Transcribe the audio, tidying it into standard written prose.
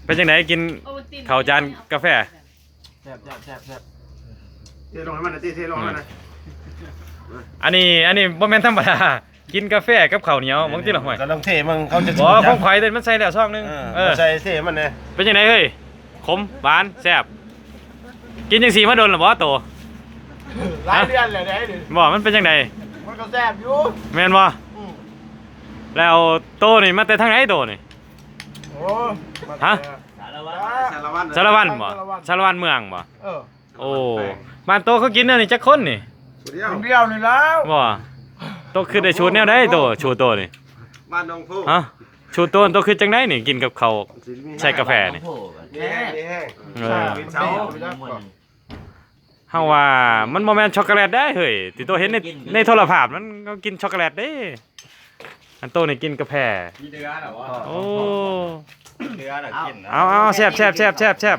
เป็นจังไดกินข้าวจานกาแฟแซ่บเทลงให้มันนะเทลงให้มันนะ อันนี้บ่แม่นธรรมดากินกาแฟกับข้าวเหนียวมึงติล่ะห่วย ก็ต้องเทมึงเขาจะ บ่ของข่อยเด้มันใส่แล้วซองนึงใส่เทมันเนี่ย เป็นจังไดเฮ้ยขมหวานแซ่บกินจังซี่มาโดนแล้วบ่โต หลายเดือนเลยได้ดิ บ่มันเป็นจังได มันก็แซ่บอยู่ แม่นบ่แล้วโตนี่มาแต่ทางไหนโตนี่ โอ้ ฮะ สารวัตร สารวัตรบ่สารวัตรเมืองบ่ เออ โอ้บ้านโตเขากินอันนี้จักคนนี่ สุดเดียว คนเดียวนี่แล้ว บ่โตคือได้ชูแนวใดโตชูโตนี่ บ้านน้องผู้ ฮะชูโตนโตคือจังไดนี่กินกับข้าวใส่กาแฟนี่ แห้งแห้ง เออ เป็นเสา เฮาว่ามันบ่แม่นช็อกโกแลตได้เฮ้ยที่โตเห็นในโทรภาพมันก็กินช็อกโกแลตเด้อันโตนี่กินกาแฟ มีเดือหรอวะ โอ้ เดือหรอกิน เอาแซ่บ